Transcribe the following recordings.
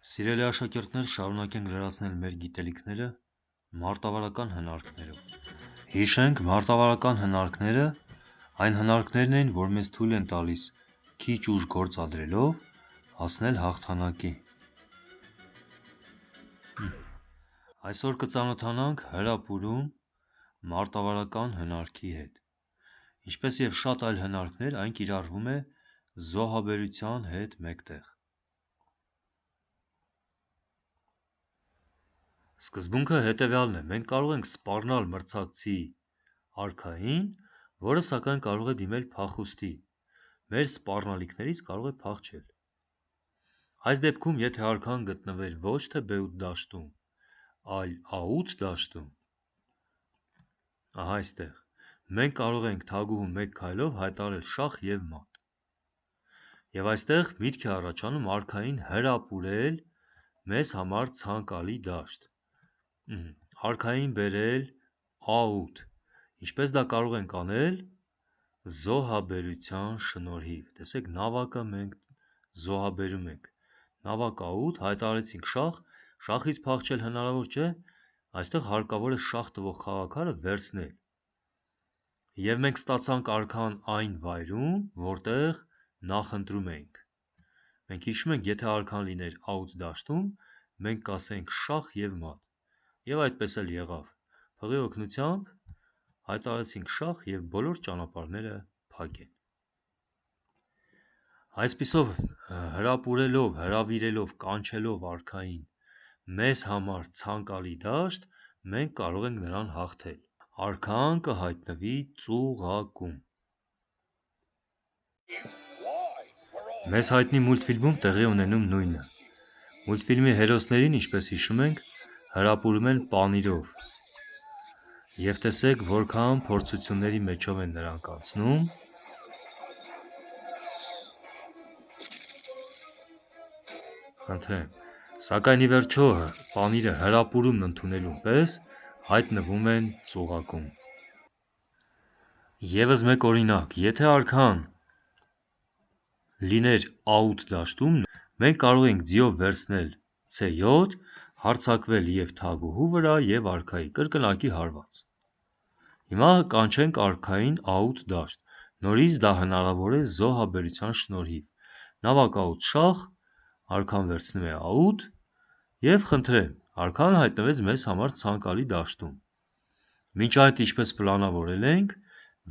Սիրելի աշակերտներ, շարունակենք լրացնել մեր գիտելիքները մարտավարական հնարքներով։ Հիշենք, մարտավարական հնարքները այն հնարքներն են, որ մեզ թույլ են տալիս քիչ ուժ գործադրելով հասնել հաղթանակի։ Այսօր կծանոթանանք հրապուրում մարտավարական հնարքի հետ։ Ինչպես և շատ այլ հնարքներ, այն կիրառվում է զոհաբերության հետ մեկտեղ։ Սկզբունքը հետևյալն է. մենք կարող ենք սպառնալ մրցակցի արքային, որը սակայն կարող է դիմել փախուստի, մեր սպառնալիքներից կարող է փախչել։ Այս դեպքում, եթե արքան գտնվեր ոչ թե B8 դաշտում, այլ A8 դաշտում, ահա այստեղ, մենք կարող ենք թագուհու մեկ քայլով հայտարարել շախ և մատ։ Եվ այստեղ միտք է առաջանում արքային հրապուրել մեզ համար ցանկալի դաշտ։ Արքային բերել A8, ինչպես դա կարող ենք անել զոհաբերության շնորհիվ։ Տեսեք, նավակը մենք զոհաբերում ենք, նավակ A8, հայտարարեցինք շախ, շախից փախչել հնարավոր չէ, այստեղ հարկավոր է շախ տվող խաղաքարը վերցնել։ Եվ մենք ստացանք արքան այն վայրում, որտեղ նախընտրում էինք։ Մենք հիշում ենք, եթե արքան լիներ A8 դաշտում, մենք կասեինք շախ և մատ։ Եվ այդպես էլ եղավ։ Փղի օգնությամբ հայտարարեցինք շախ և բոլոր ճանապարհները փակ են։ Այսպիսով, հրապուրելով, հրավիրելով, կանչելով արքային մեզ համար ցանկալի դաշտ, մենք կարող ենք նրան հաղթել։ Արքան կհայտնվի ծուղակում։ Մեզ հայտնի մուլտֆիլմում տեղի ունենում նույնը։ Մուլտֆիլմի հերոսներին, ինչպես հիշում ենք, հրապուրում են պանիրով։ Եվ տեսեք, որքան փորձությունների մեջով են նրանք անցնում։ Սակայն ի վերջո պանիրը հրապուրումն ընդունելուն պես հայտնվում են ծուղակում։ Եվս մեկ օրինակ, եթե արքան լիներ A8 դաշտում, մենք կարող ենք ձիով վերցնել C7, հարձակվել և թագուհու վրա և արքայի կրկնակի հարված։ Հիմա կանչենք արքային A8 դաշտ, նորից դա հնարավոր է զոհաբերության շնորհիվ։ Նավակ A8 շախ, արքան վերցնում է A8 և խնդրեմ, արքան հայտնվեց մեզ համար ցանկալի դաշտում։ Մինչ այդ, ինչպես պլանավորել ենք,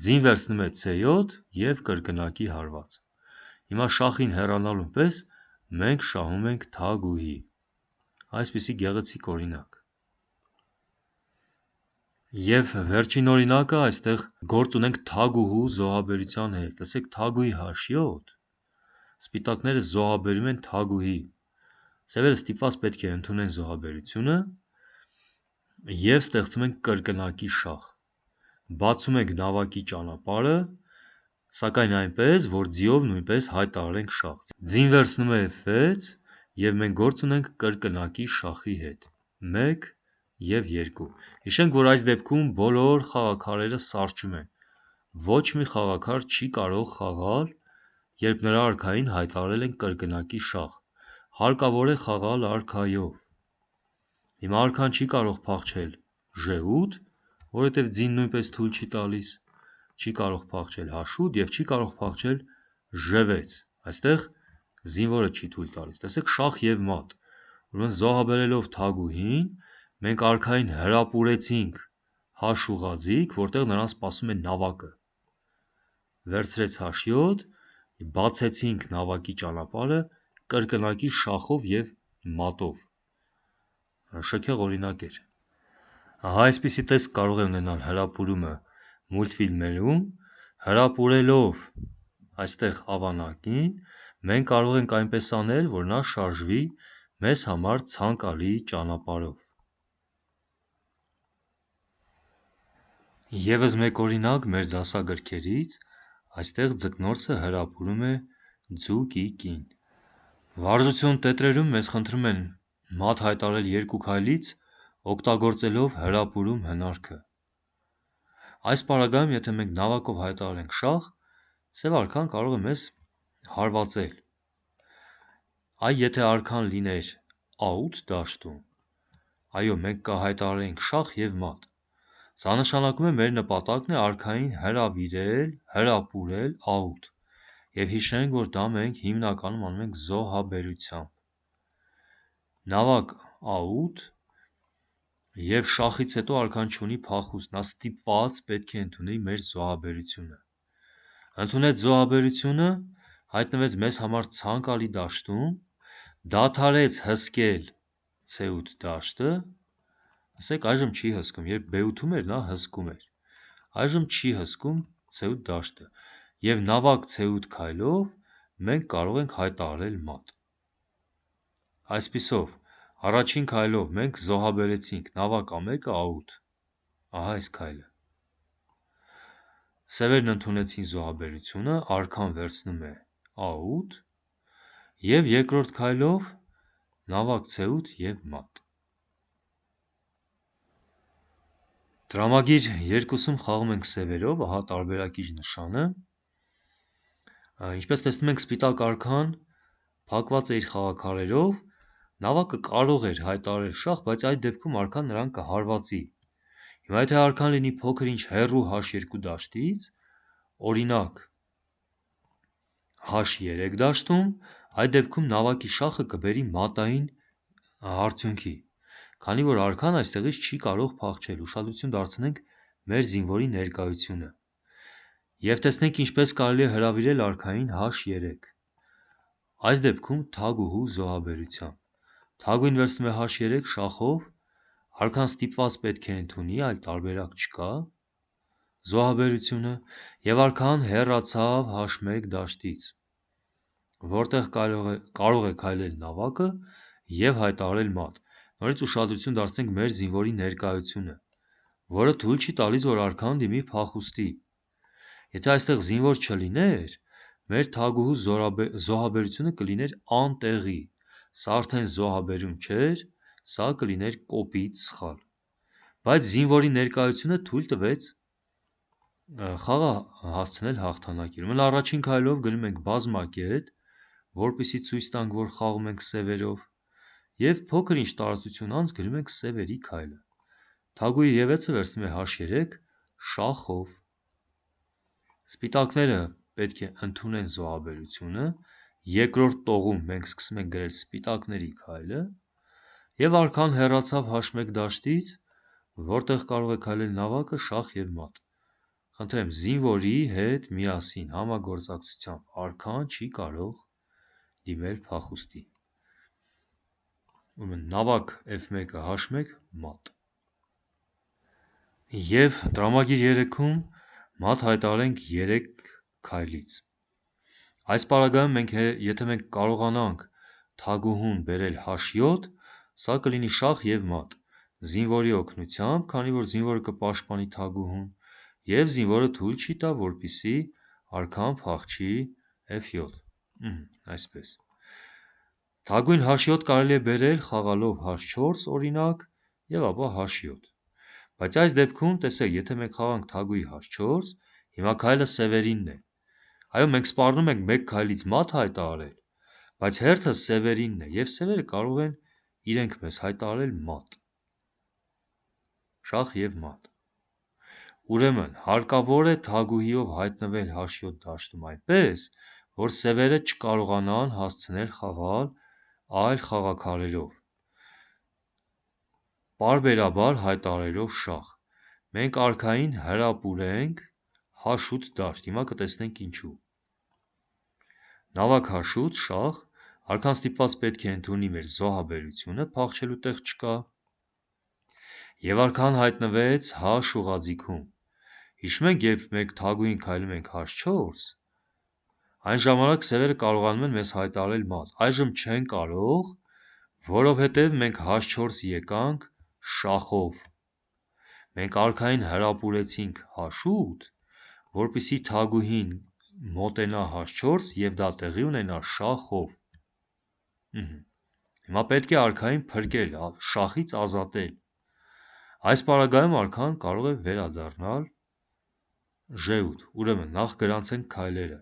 ձին վերցնում է C7 և կրկնակի հարված։ Հիմա շախին հեռանալուն պես մենք շահում ենք թագուհի։ Այսպիսի գեղեցիկ օրինակ։ Եվ վերջին օրինակը, այստեղ գործ ունենք թագուհու զոհաբերության հետ։ Տեսեք, թագուհի H7, սպիտակները զոհաբերում են թագուհի, սևերը ստիպված պետք է ընդունեն զոհաբերությունը և ստեղծում ենք կրկնակի շախ։ Բացում ենք նավակի ճանապարհը, սակայն այնպես, որ ձիով նույնպես հայտարարենք շախ։ Ձին վերցնում է F6 և մենք գործ ունենք կրկնակի շախի հետ, 1 և 2։ Հիշենք, որ այս դեպքում բոլոր խաղաքարերը սառչում են։ Ոչ մի խաղաքար չի կարող խաղալ, երբ նրա արքային հայտարարել ենք կրկնակի շախ։ Հարկավոր է խաղալ արքայով։ Հիմա արքան չի կարող փախչել G8, որովհետև ձին նույնպես թույլ չի տալիս, չի կարող փախչել H8 և չի կարող փախչել G6, այստեղ զինվորը չի թույլ տալիս։ Տեսեք, շախ և մատ։ Ուրեմն զոհաբերելով թագուհին, մենք արքային հրապուրեցինք H ուղղաձիգ, որտեղ նրան սպասում է նավակը։ Վերցրեց H7, բացեցինք նավակի ճանապարհը կրկնակի շախով և մատով։ Շքեղ օրինակ էր։ Ահա այսպիսի տեսք կարող է ունենալ հրապուրումը մուլտֆիլմերում։ Հրապուրելով այստեղ ավանակին, մենք կարող ենք այնպես անել, որ նա շարժվի մեզ համար ցանկալի ճանապարհով։ Եվս մեկ օրինակ մեր դասագրքերից, այստեղ ձկնորսը հրապուրում է ձուկի կին։ Վարժություն տետրերում մեզ խնդրում են մատ հայտարարել երկու քայլից, օգտագործելով հրապուրում հնարքը։ Այս պարագայում, եթե մենք նավակով հայտարարենք շախ, սև արքան կարող է մեզ հարվածել։ Այ եթե արքան լիներ a8 դաշտում։ Այո, մենք կհայտարարենք շախ և մատ։ Սա նշանակում է մեր նպատակն է արքային հրավիրել, հրապուրել a8 և հիշենք, որ դա մենք հիմնականում անում ենք զոհաբերությամբ։ Նավակ a8 և շախից հետո արքան չունի փախուստ, նա ստիպված պետք է ընդունի մեր զոհաբերությունը։ Ընդունեց զոհաբերությունը, հայտնվեց մեզ համար ցանկալի դաշտում, դադարեց հսկել c8 դաշտը, ասեք այժմ չի հսկում, երբ b8-ում էր, նա հսկում էր, այժմ չի հսկում c8 դաշտը, և նավակ c8 քայլով մենք կարող ենք հայտարարել մատ։ Այսպիսով, առաջին քայլով մենք զոհաբերեցինք նավակ a1-ը a8, ահա այս քայլը։ Սևերն ընդունեցին զոհաբերությունը, արքան վերցնում է a8 և երկրորդ քայլով նավակ c8 և մատ։ Տրամագիր 2-ում խաղում ենք սևերով, ահա տարբերակիչ նշանը։ Ինչպես տեսնում ենք, սպիտակ արքան փակված է իր խաղաքարերով, նավակը կարող էր հայտարարել շախ, բայց այդ դեպքում արքան նրան կհարվածի։ Հիմա եթե արքան լինի փոքր ինչ հեռու h2 դաշտից, օրինակ h3 դաշտում, այդ դեպքում նավակի շախը կբերի մատային արդյունքի, քանի որ արքան այստեղից չի կարող փախչել, ուշադրություն դարձնենք մեր զինվորի ներկայությունը։ Եվ տեսնենք ինչպես կարելի է հրավիրել արքային h3։ Այս դեպքում թագուհու զոհաբերությամբ։ Թագուհին վերցնում է h3 շախով, արքան ստիպված պետք է ընդունի, այլ տարբերակ չկա, զոհաբերությունը, և արքան հեռացավ h1 դաշտից, որտեղ կարող է քայլել նավակը և հայտարարել մատ։ Նորից ուշադրություն դարձնենք մեր զինվորի ներկայությունը, որը թույլ չի տալիս, որ արքան դիմի փախուստի։ Եթե այստեղ զինվոր չլիներ, մեր թագուհու զոհաբերությունը կլիներ անտեղի, սա արդեն զոհաբերում չէր, սա կլիներ կոպիտ սխալ, բայց զինվորի ներկայությունը թույլ տվեց խաղը հասցնել հաղթանակի։ Ուրեմն առաջին քայլով գրում ենք բազմակետ, որպեսզի ցույց տանք, որ խաղում ենք սևերով, և փոքր ինչ տարածություն անց գրում ենք սևերի քայլը։ Թագուհի ևեցը վերցնում է h3 շախով։ Սպիտակները պետք է ընդունեն զոհաբերությունը, երկրորդ տողում մենք սկսում ենք գրել սպիտակների քայլը, և արքան հեռացավ h1 դաշտից, որտեղ կարող է քայլել նավակը շախ և մատ։ Խնդրեմ, զինվորի հետ միասին համագործակցությամբ արքան չի կարող դիմել փախուստի։ Նավակ f1-ը h1 մատ։ Եվ տրամագիր 3-ում մատ հայտարարենք 3 քայլից։ Այս պարագայում եթե մենք կարողանանք թագուհուն բերել h7, սա կլինի շախ և մատ, զինվորի օգնությամբ, քանի որ զինվորը կպաշտպանի թագուհուն, և զինվորը թույլ չի տա, որպեսզի արքան փախչի f7, այսպես։ Թագուհին h7 կարելի է բերել խաղալով h4 օրինակ, և ապա h7, բայց այս դեպքում, տեսեք, եթե մենք խաղանք թագուհի h4, հիմա քայլը սևերինն է։ Այո, մենք սպառնում ենք մեկ քայլից մատ հայտարարել, բայց հերթը սևերինն է, և սևերը կարող են իրենք մեզ հայտարարել մատ։ Շախ և մատ։ Ուրեմն հարկավոր է թագուհիով հայտնվել h7 դաշտում այնպես, որ սևերը չկարողանան հասցնել խաղալ այլ խաղաքարերով, պարբերաբար հայտարարելով շախ։ Մենք արքային հրապուրենք h8 դաշտ, հիմա կտեսնենք ինչու։ Նավակ h8 շախ, արքան ստիպված պետք է ընդունի մեր զոհաբերությունը, փախչելու տեղ չկա, և արքան հայտնվեց h ուղղաձիգում։ Հիշում եք, երբ մենք թագուհին քայլում ենք h4, այն ժամանակ սևերը կարողանում են մեզ հայտարարել մատ, այժմ չեն կարող, որովհետև մենք h4 եկանք շախով։ Մենք արքային հրապուրեցինք h8, որպեսզի թագուհին մոտենա h4 և դա տեղի ունենա շախով։ Հիմա պետք է արքային փրկել, շախից ազատել։ Այս պարագայում արքան կարող է վերադառնալ Ž8, ուրեմն նախ գրանցենք քայլերը։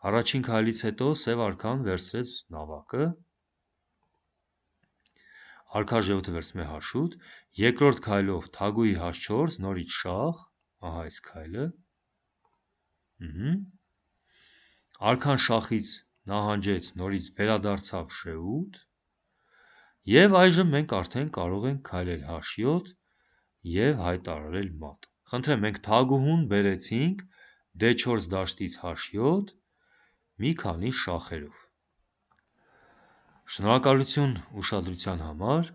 Առաջին քայլից հետո սև արքան վերցրեց նավակը, Արքաժեոտը վերցնում է հաշուտ, երկրորդ քայլով թագուհի h4, նորից շախ, ահա այս քայլը, արքան շախից նահանջեց, նորից վերադարձավ շ8, և այժմ մենք արդեն կարող ենք քայլել h7 և հայտարարել մատ։ Խնդրեմ, մենք թագուհուն բերեցինք d4 դաշտից h7 մի քանի շախերով։ Շնորհակալություն ուշադրության համար,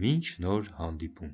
մինչ նոր հանդիպում։